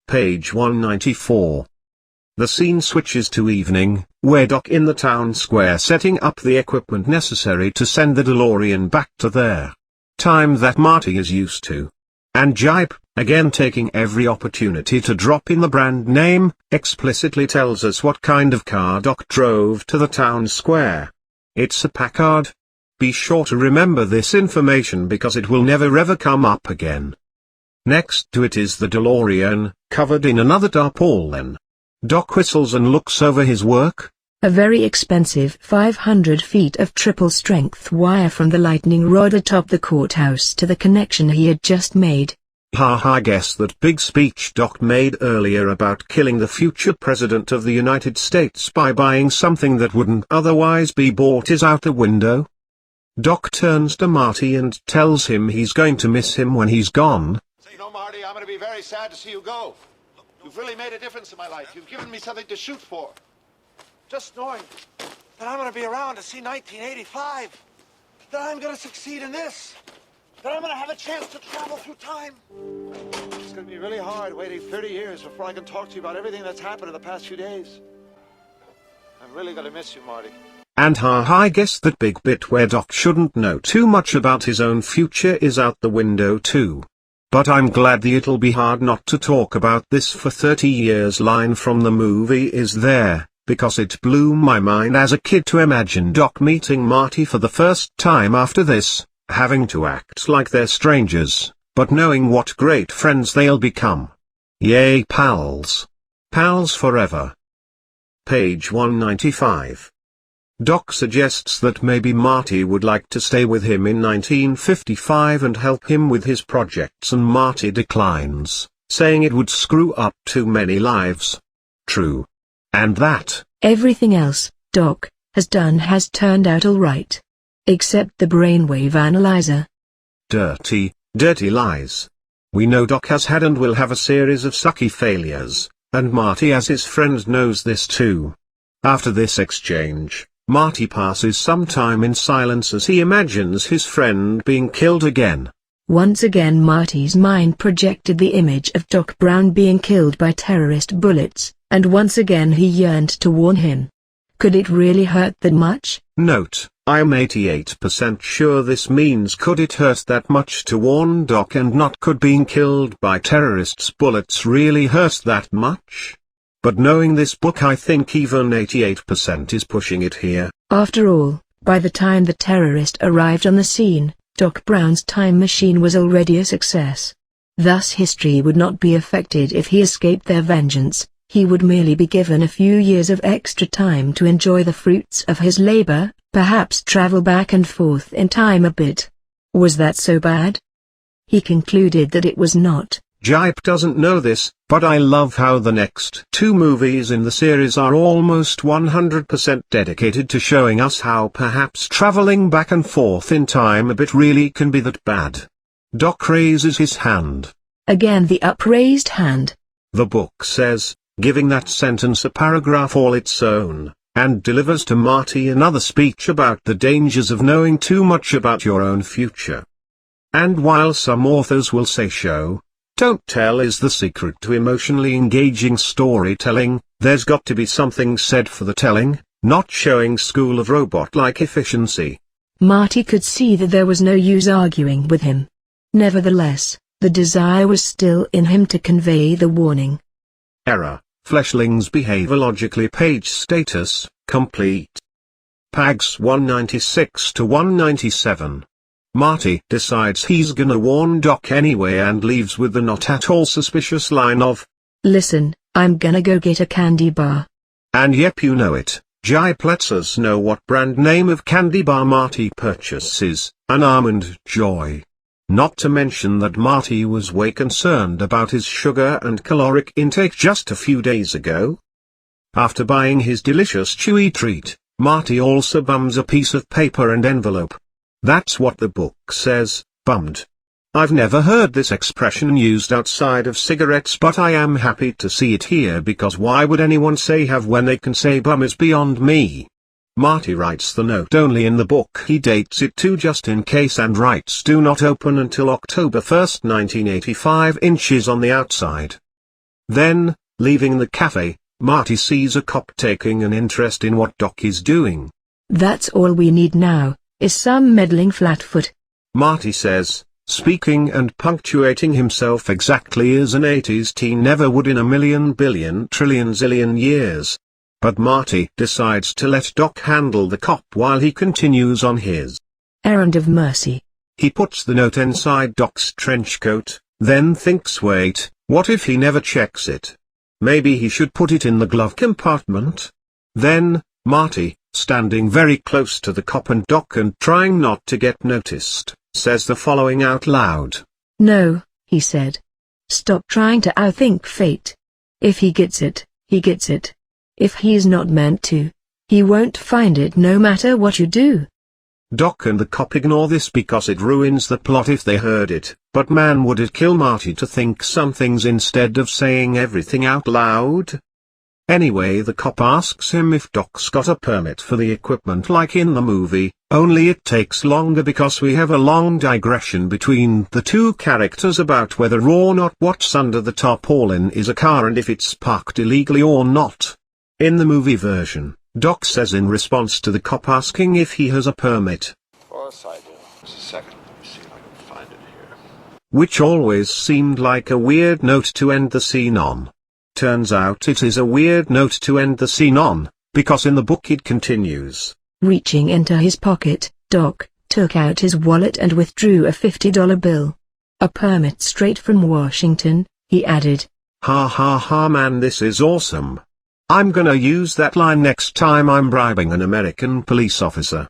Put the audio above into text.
Page 194. The scene switches to evening, where Doc in the town square setting up the equipment necessary to send the DeLorean back to their time that Marty is used to. And Gipe, again taking every opportunity to drop in the brand name, explicitly tells us what kind of car Doc drove to the town square. It's a Packard. Be sure to remember this information because it will never ever come up again. Next to it is the DeLorean, covered in another tarpaulin. Doc whistles and looks over his work. A very expensive 500 feet of triple-strength wire from the lightning rod atop the courthouse to the connection he had just made. I guess that big speech Doc made earlier about killing the future president of the United States by buying something that wouldn't otherwise be bought is out the window. Doc turns to Marty and tells him he's going to miss him when he's gone. You know, Marty, I'm going to be very sad to see you go. You've really made a difference in my life. You've given me something to shoot for. Just knowing that I'm going to be around to see 1985, that I'm going to succeed in this, that I'm going to have a chance to travel through time. It's going to be really hard waiting 30 years before I can talk to you about everything that's happened in the past few days. I'm really going to miss you, Marty. And I guess that big bit where Doc shouldn't know too much about his own future is out the window too. But I'm glad the "it'll be hard not to talk about this for 30 years" line from the movie is there, because it blew my mind as a kid to imagine Doc meeting Marty for the first time after this, having to act like they're strangers, but knowing what great friends they'll become. Yay, pals. Pals forever. Page 195. Doc suggests that maybe Marty would like to stay with him in 1955 and help him with his projects, and Marty declines, saying it would screw up too many lives. True. And that everything else Doc has done has turned out all right. Except the brainwave analyzer. Dirty, dirty lies. We know Doc has had and will have a series of sucky failures, and Marty as his friend knows this too. After this exchange, Marty passes some time in silence as he imagines his friend being killed again. Once again Marty's mind projected the image of Doc Brown being killed by terrorist bullets, and once again he yearned to warn him. Could it really hurt that much? Note, I'm 88% sure this means could it hurt that much to warn Doc, and not could being killed by terrorists' bullets really hurt that much? But knowing this book, I think even 88% is pushing it here. After all, by the time the terrorist arrived on the scene, Doc Brown's time machine was already a success. Thus history would not be affected if he escaped their vengeance. He would merely be given a few years of extra time to enjoy the fruits of his labor, perhaps travel back and forth in time a bit. Was that so bad? He concluded that it was not. Gipe doesn't know this, but I love how the next two movies in the series are almost 100% dedicated to showing us how perhaps traveling back and forth in time a bit really can be that bad. Doc raises his hand. Again the upraised hand. The book says, giving that sentence a paragraph all its own, and delivers to Marty another speech about the dangers of knowing too much about your own future. And while some authors will say show, don't tell is the secret to emotionally engaging storytelling, there's got to be something said for the telling, not showing school of robot-like efficiency. Marty could see that there was no use arguing with him. Nevertheless, the desire was still in him to convey the warning. Error, Fleshlings behave illogically. Page status, complete. Pags 196 to 197. Marty decides he's gonna warn Doc anyway and leaves with the not at all suspicious line of, "Listen, I'm gonna go get a candy bar." And yep, you know it, Gipe lets us know what brand name of candy bar Marty purchases, an Almond Joy. Not to mention that Marty was way concerned about his sugar and caloric intake just a few days ago. After buying his delicious chewy treat, Marty also bums a piece of paper and envelope. That's what the book says, bummed. I've never heard this expression used outside of cigarettes, but I am happy to see it here because why would anyone say have when they can say bum is beyond me. Marty writes the note only in the book. He dates it to just in case and writes do not open until October 1st, 1985 inches on the outside. Then, leaving the cafe, Marty sees a cop taking an interest in what Doc is doing. That's all we need now, is some meddling flatfoot. Marty says, speaking and punctuating himself exactly as an 80s teen never would in a million billion trillion zillion years. But Marty decides to let Doc handle the cop while he continues on his errand of mercy. He puts the note inside Doc's trench coat, then thinks, wait, what if he never checks it? Maybe he should put it in the glove compartment? Then, Marty, standing very close to the cop and Doc and trying not to get noticed, says the following out loud. No, he said. Stop trying to outthink fate. If he gets it, he gets it. If he's not meant to, he won't find it no matter what you do. Doc and the cop ignore this because it ruins the plot if they heard it, but man, would it kill Marty to think some things instead of saying everything out loud? Anyway, the cop asks him if Doc's got a permit for the equipment like in the movie, only it takes longer because we have a long digression between the two characters about whether or not what's under the tarpaulin is a car and if it's parked illegally or not. In the movie version, Doc says in response to the cop asking if he has a permit, Of course I do. Just a second. Let me see if I can find it here. which always seemed like a weird note to end the scene on. Turns out it is a weird note to end the scene on, because in the book it continues. Reaching into his pocket, Doc took out his wallet and withdrew a $50 bill. A permit straight from Washington, he added. Ha ha ha man, this is awesome. I'm gonna use that line next time I'm bribing an American police officer.